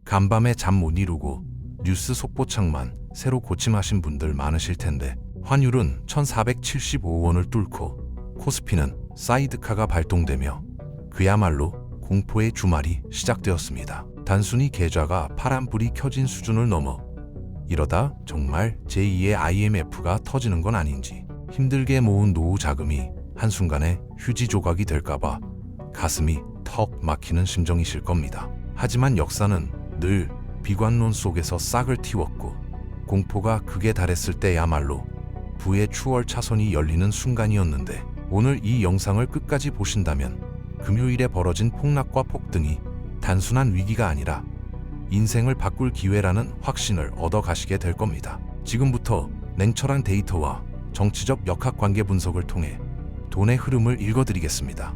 간밤에 잠 못 이루고 뉴스 속보창만 새로 고침하신 분들 많으실 텐데 환율은 1475원을 뚫고 코스피는 사이드카가 발동되며 그야말로 공포의 주말이 시작되었습니다. 단순히 계좌가 파란불이 켜진 수준을 넘어 이러다 정말 제2의 IMF가 터지는 건 아닌지 힘들게 모은 노후 자금이 한순간에 휴지 조각이 될까봐 가슴이 턱 막히는 심정이실 겁니다. 하지만 역사는 늘 비관론 속에서 싹을 틔웠고 공포가 극에 달했을 때야말로 부의 추월 차선이 열리는 순간이었는데 오늘 이 영상을 끝까지 보신다면 금요일에 벌어진 폭락과 폭등이 단순한 위기가 아니라 인생을 바꿀 기회라는 확신을 얻어가시게 될 겁니다. 지금부터 냉철한 데이터와 정치적 역학관계 분석을 통해 돈의 흐름을 읽어드리겠습니다.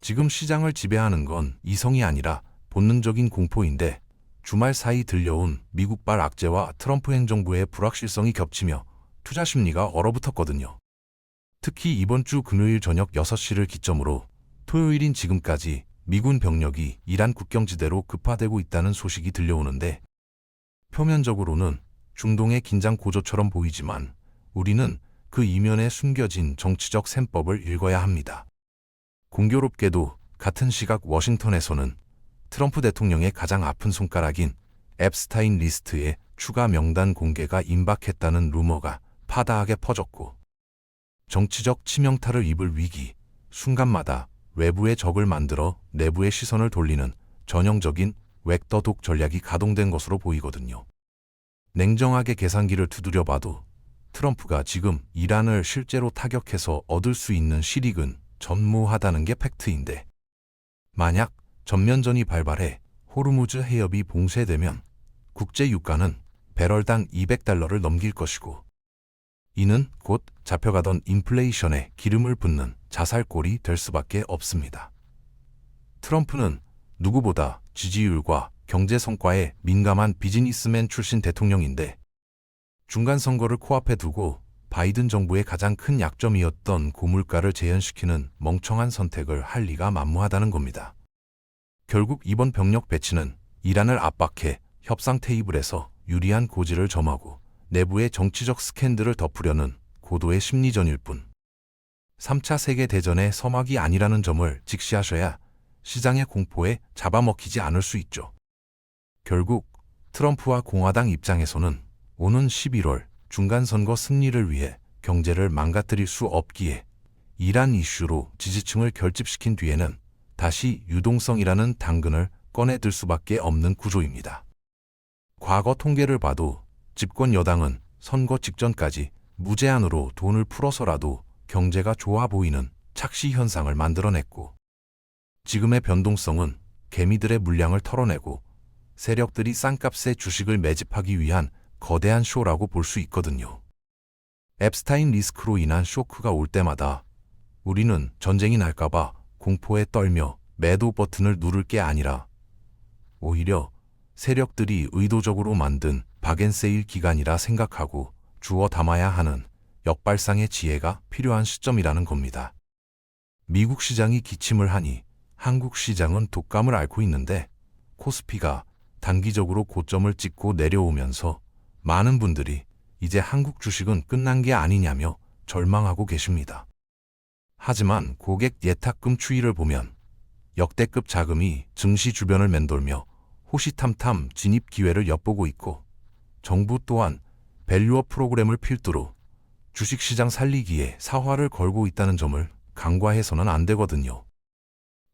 지금 시장을 지배하는 건 이성이 아니라 본능적인 공포인데 주말 사이 들려온 미국발 악재와 트럼프 행정부의 불확실성이 겹치며 투자 심리가 얼어붙었거든요. 특히 이번 주 금요일 저녁 6시를 기점으로 토요일인 지금까지 미군 병력이 이란 국경지대로 급파되고 있다는 소식이 들려오는데 표면적으로는 중동의 긴장 고조처럼 보이지만 우리는 그 이면에 숨겨진 정치적 셈법을 읽어야 합니다. 공교롭게도 같은 시각 워싱턴에서는 트럼프 대통령의 가장 아픈 손가락인 앱스타인 리스트의 추가 명단 공개가 임박했다는 루머가 파다하게 퍼졌고 정치적 치명타를 입을 위기, 순간마다 외부의 적을 만들어 내부의 시선을 돌리는 전형적인 웩더독 전략이 가동된 것으로 보이거든요. 냉정하게 계산기를 두드려 봐도 트럼프가 지금 이란을 실제로 타격해서 얻을 수 있는 실익은 전무하다는 게 팩트인데 만약 전면전이 발발해 호르무즈 해협이 봉쇄되면 국제 유가는 배럴당 $200를 넘길 것이고 이는 곧 잡혀가던 인플레이션에 기름을 붓는 자살골이 될 수밖에 없습니다. 트럼프는 누구보다 지지율과 경제 성과에 민감한 비즈니스맨 출신 대통령인데 중간 선거를 코앞에 두고 바이든 정부의 가장 큰 약점이었던 고물가를 재현시키는 멍청한 선택을 할 리가 만무하다는 겁니다. 결국 이번 병력 배치는 이란을 압박해 협상 테이블에서 유리한 고지를 점하고 내부의 정치적 스캔들을 덮으려는 고도의 심리전일 뿐 3차 세계대전의 서막이 아니라는 점을 직시하셔야 시장의 공포에 잡아먹히지 않을 수 있죠. 결국 트럼프와 공화당 입장에서는 오는 11월 중간선거 승리를 위해 경제를 망가뜨릴 수 없기에 이란 이슈로 지지층을 결집시킨 뒤에는 다시 유동성이라는 당근을 꺼내들 수밖에 없는 구조입니다. 과거 통계를 봐도 집권 여당은 선거 직전까지 무제한으로 돈을 풀어서라도 경제가 좋아 보이는 착시 현상을 만들어냈고 지금의 변동성은 개미들의 물량을 털어내고 세력들이 싼값에 주식을 매집하기 위한 거대한 쇼라고 볼 수 있거든요. 앱스타인 리스크로 인한 쇼크가 올 때마다 우리는 전쟁이 날까봐 공포에 떨며 매도 버튼을 누를 게 아니라 오히려 세력들이 의도적으로 만든 박앤세일 기간이라 생각하고 주워 담아야 하는 역발상의 지혜가 필요한 시점이라는 겁니다. 미국 시장이 기침을 하니 한국 시장은 독감을 앓고 있는데 코스피가 단기적으로 고점을 찍고 내려오면서 많은 분들이 이제 한국 주식은 끝난 게 아니냐며 절망하고 계십니다. 하지만 고객 예탁금 추이를 보면 역대급 자금이 증시 주변을 맴돌며 호시탐탐 진입 기회를 엿보고 있고 정부 또한 밸류업 프로그램을 필두로 주식시장 살리기에 사활을 걸고 있다는 점을 간과해서는 안 되거든요.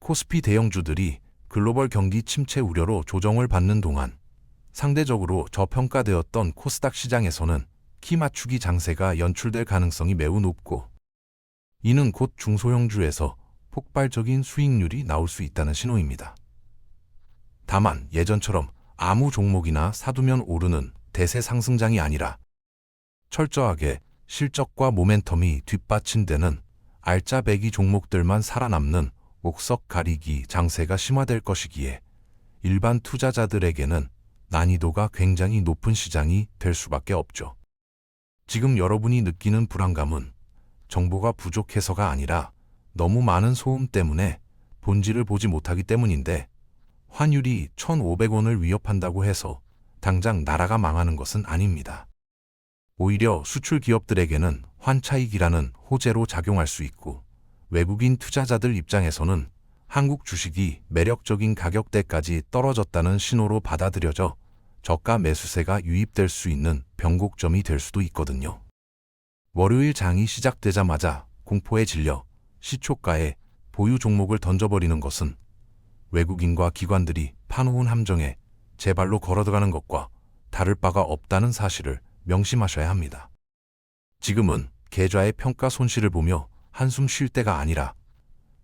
코스피 대형주들이 글로벌 경기 침체 우려로 조정을 받는 동안 상대적으로 저평가되었던 코스닥 시장에서는 키 맞추기 장세가 연출될 가능성이 매우 높고 이는 곧 중소형주에서 폭발적인 수익률이 나올 수 있다는 신호입니다. 다만 예전처럼 아무 종목이나 사두면 오르는 대세 상승장이 아니라 철저하게 실적과 모멘텀이 뒷받침되는 알짜배기 종목들만 살아남는 옥석 가리기 장세가 심화될 것이기에 일반 투자자들에게는 난이도가 굉장히 높은 시장이 될 수밖에 없죠. 지금 여러분이 느끼는 불안감은 정보가 부족해서가 아니라 너무 많은 소음 때문에 본질을 보지 못하기 때문인데 환율이 1,500원을 위협한다고 해서 당장 나라가 망하는 것은 아닙니다. 오히려 수출 기업들에게는 환차익이라는 호재로 작용할 수 있고 외국인 투자자들 입장에서는 한국 주식이 매력적인 가격대까지 떨어졌다는 신호로 받아들여져 저가 매수세가 유입될 수 있는 변곡점이 될 수도 있거든요. 월요일 장이 시작되자마자 공포에 질려 시초가에 보유 종목을 던져버리는 것은 외국인과 기관들이 파놓은 함정에 제 발로 걸어들어가는 것과 다를 바가 없다는 사실을 명심하셔야 합니다. 지금은 계좌의 평가 손실을 보며 한숨 쉴 때가 아니라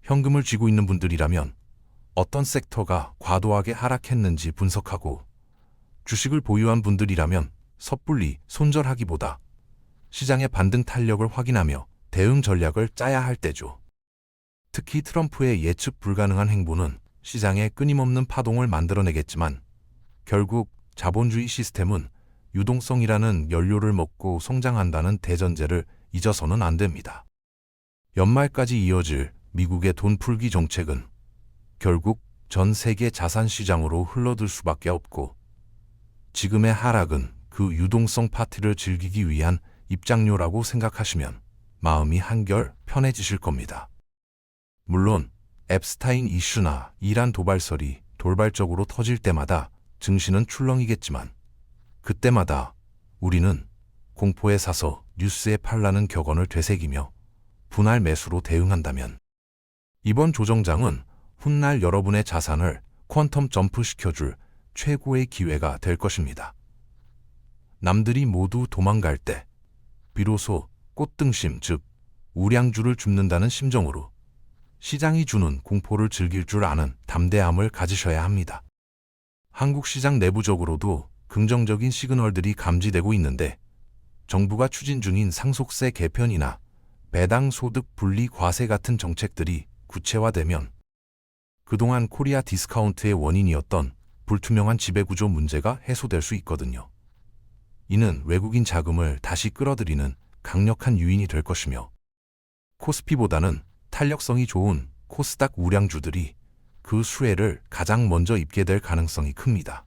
현금을 쥐고 있는 분들이라면 어떤 섹터가 과도하게 하락했는지 분석하고 주식을 보유한 분들이라면 섣불리 손절하기보다 시장의 반등 탄력을 확인하며 대응 전략을 짜야 할 때죠. 특히 트럼프의 예측 불가능한 행보는 시장에 끊임없는 파동을 만들어내겠지만 결국 자본주의 시스템은 유동성이라는 연료를 먹고 성장한다는 대전제를 잊어서는 안 됩니다. 연말까지 이어질 미국의 돈 풀기 정책은 결국 전 세계 자산 시장으로 흘러들 수밖에 없고 지금의 하락은 그 유동성 파티를 즐기기 위한 입장료라고 생각하시면 마음이 한결 편해지실 겁니다. 물론 앱스타인 이슈나 이란 도발설이 돌발적으로 터질 때마다 증시는 출렁이겠지만 그때마다 우리는 공포에 사서 뉴스에 팔라는 격언을 되새기며 분할 매수로 대응한다면 이번 조정장은 훗날 여러분의 자산을 퀀텀 점프시켜줄 최고의 기회가 될 것입니다. 남들이 모두 도망갈 때 비로소 꽃등심 즉 우량주를 줍는다는 심정으로 시장이 주는 공포를 즐길 줄 아는 담대함을 가지셔야 합니다. 한국 시장 내부적으로도 긍정적인 시그널들이 감지되고 있는데 정부가 추진 중인 상속세 개편이나 배당 소득 분리 과세 같은 정책들이 구체화되면 그동안 코리아 디스카운트의 원인이었던 불투명한 지배구조 문제가 해소될 수 있거든요. 이는 외국인 자금을 다시 끌어들이는 강력한 유인이 될 것이며 코스피보다는 탄력성이 좋은 코스닥 우량주들이 그 수혜를 가장 먼저 입게 될 가능성이 큽니다.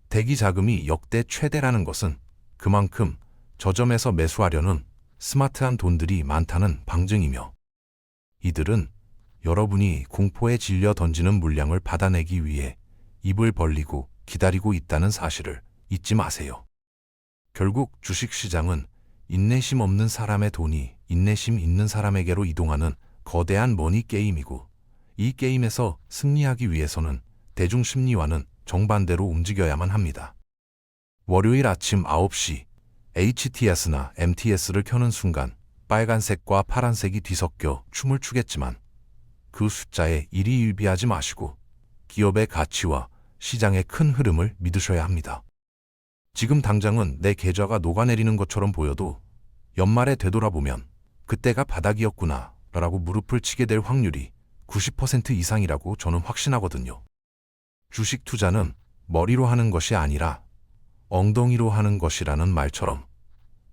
대기 자금이 역대 최대라는 것은 그만큼 저점에서 매수하려는 스마트한 돈들이 많다는 방증이며 이들은 여러분이 공포에 질려 던지는 물량을 받아내기 위해 입을 벌리고 기다리고 있다는 사실을 잊지 마세요. 결국 주식시장은 인내심 없는 사람의 돈이 인내심 있는 사람에게로 이동하는 거대한 머니 게임이고 이 게임에서 승리하기 위해서는 대중심리와는 정반대로 움직여야만 합니다. 월요일 아침 9시 HTS나 MTS를 켜는 순간 빨간색과 파란색이 뒤섞여 춤을 추겠지만 그 숫자에 일희일비하지 마시고 기업의 가치와 시장의 큰 흐름을 믿으셔야 합니다. 지금 당장은 내 계좌가 녹아내리는 것처럼 보여도 연말에 되돌아보면 그때가 바닥이었구나 라고 무릎을 치게 될 확률이 90% 이상이라고 저는 확신하거든요. 주식 투자는 머리로 하는 것이 아니라 엉덩이로 하는 것이라는 말처럼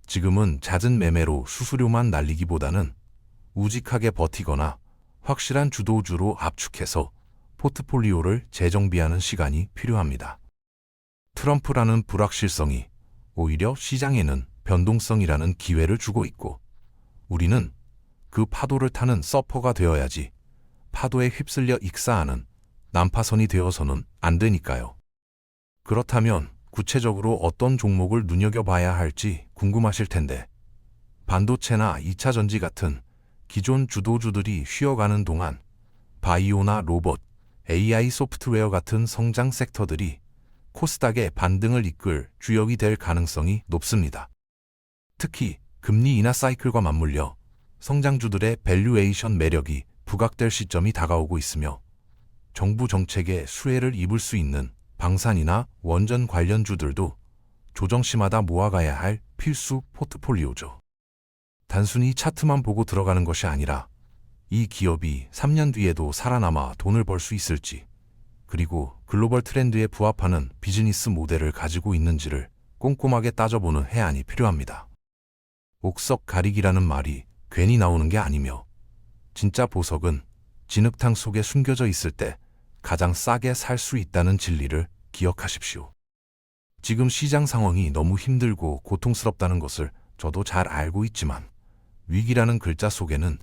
지금은 잦은 매매로 수수료만 날리기보다는 우직하게 버티거나 확실한 주도주로 압축해서 포트폴리오를 재정비하는 시간이 필요합니다. 트럼프라는 불확실성이 오히려 시장에는 변동성이라는 기회를 주고 있고 우리는 그 파도를 타는 서퍼가 되어야지 파도에 휩쓸려 익사하는 난파선이 되어서는 안 되니까요. 그렇다면 구체적으로 어떤 종목을 눈여겨봐야 할지 궁금하실 텐데 반도체나 2차 전지 같은 기존 주도주들이 쉬어가는 동안 바이오나 로봇, AI 소프트웨어 같은 성장 섹터들이 코스닥의 반등을 이끌 주역이 될 가능성이 높습니다. 특히 금리 인하 사이클과 맞물려 성장주들의 밸류에이션 매력이 부각될 시점이 다가오고 있으며 정부 정책의 수혜를 입을 수 있는 방산이나 원전 관련주들도 조정시마다 모아가야 할 필수 포트폴리오죠. 단순히 차트만 보고 들어가는 것이 아니라 이 기업이 3년 뒤에도 살아남아 돈을 벌 수 있을지 그리고 글로벌 트렌드에 부합하는 비즈니스 모델을 가지고 있는지를 꼼꼼하게 따져보는 해안이 필요합니다. 옥석 가리기라는 말이 괜히 나오는 게 아니며 진짜 보석은 진흙탕 속에 숨겨져 있을 때 가장 싸게 살 수 있다는 진리를 기억하십시오. 지금 시장 상황이 너무 힘들고 고통스럽다는 것을 저도 잘 알고 있지만 위기라는 글자 속에는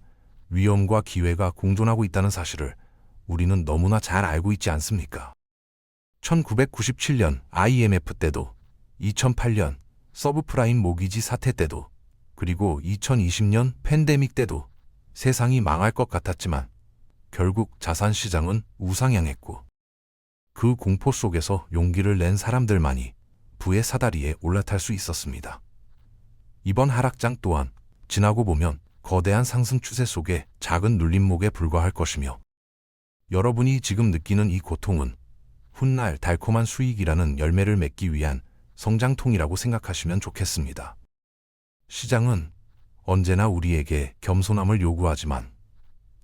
위험과 기회가 공존하고 있다는 사실을 우리는 너무나 잘 알고 있지 않습니까? 1997년 IMF 때도, 2008년 서브프라임 모기지 사태 때도, 그리고 2020년 팬데믹 때도 세상이 망할 것 같았지만 결국 자산시장은 우상향했고 그 공포 속에서 용기를 낸 사람들만이 부의 사다리에 올라탈 수 있었습니다. 이번 하락장 또한 지나고 보면 거대한 상승 추세 속에 작은 눌림목에 불과할 것이며 여러분이 지금 느끼는 이 고통은 훗날 달콤한 수익이라는 열매를 맺기 위한 성장통이라고 생각하시면 좋겠습니다. 시장은 언제나 우리에게 겸손함을 요구하지만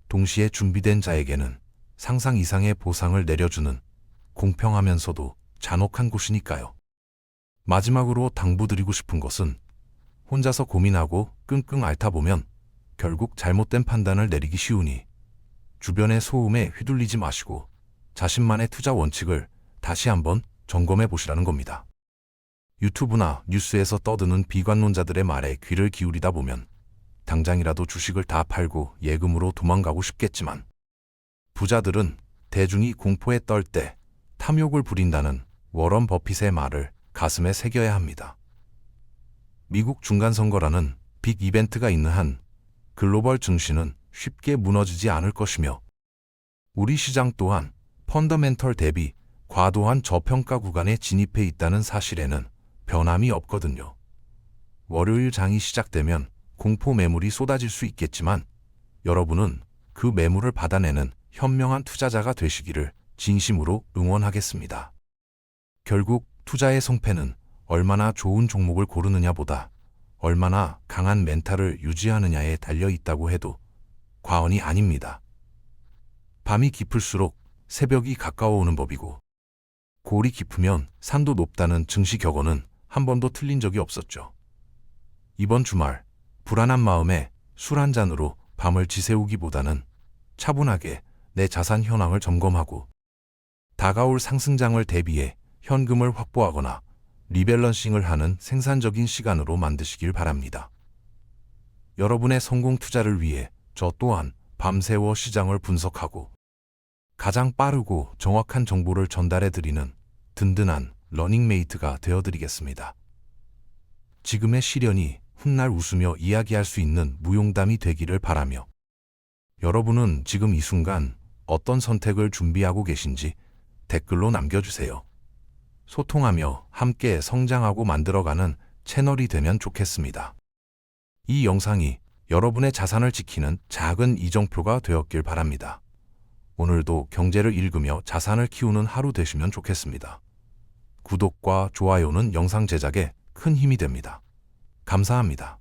동시에 준비된 자에게는 상상 이상의 보상을 내려주는 공평하면서도 잔혹한 곳이니까요. 마지막으로 당부드리고 싶은 것은 혼자서 고민하고 끙끙 앓다 보면 결국 잘못된 판단을 내리기 쉬우니 주변의 소음에 휘둘리지 마시고 자신만의 투자 원칙을 다시 한번 점검해 보시라는 겁니다. 유튜브나 뉴스에서 떠드는 비관론자들의 말에 귀를 기울이다 보면 당장이라도 주식을 다 팔고 예금으로 도망가고 싶겠지만 부자들은 대중이 공포에 떨 때 탐욕을 부린다는 워런 버핏의 말을 가슴에 새겨야 합니다. 미국 중간선거라는 빅 이벤트가 있는 한 글로벌 증시는 쉽게 무너지지 않을 것이며 우리 시장 또한 펀더멘털 대비 과도한 저평가 구간에 진입해 있다는 사실에는 변함이 없거든요. 월요일 장이 시작되면 공포 매물이 쏟아질 수 있겠지만 여러분은 그 매물을 받아내는 현명한 투자자가 되시기를 진심으로 응원하겠습니다. 결국 투자의 성패는 얼마나 좋은 종목을 고르느냐보다 얼마나 강한 멘탈을 유지하느냐에 달려 있다고 해도 과언이 아닙니다. 밤이 깊을수록 새벽이 가까워오는 법이고 골이 깊으면 산도 높다는 증시 격언은 한 번도 틀린 적이 없었죠. 이번 주말 불안한 마음에 술 한 잔으로 밤을 지새우기보다는 차분하게 내 자산 현황을 점검하고 다가올 상승장을 대비해 현금을 확보하거나 리밸런싱을 하는 생산적인 시간으로 만드시길 바랍니다. 여러분의 성공 투자를 위해 저 또한 밤새워 시장을 분석하고 가장 빠르고 정확한 정보를 전달해 드리는 든든한 러닝메이트가 되어드리겠습니다. 지금의 시련이 훗날 웃으며 이야기할 수 있는 무용담이 되기를 바라며 여러분은 지금 이 순간 어떤 선택을 준비하고 계신지 댓글로 남겨주세요. 소통하며 함께 성장하고 만들어가는 채널이 되면 좋겠습니다. 이 영상이 여러분의 자산을 지키는 작은 이정표가 되었길 바랍니다. 오늘도 경제를 읽으며 자산을 키우는 하루 되시면 좋겠습니다. 구독과 좋아요는 영상 제작에 큰 힘이 됩니다. 감사합니다.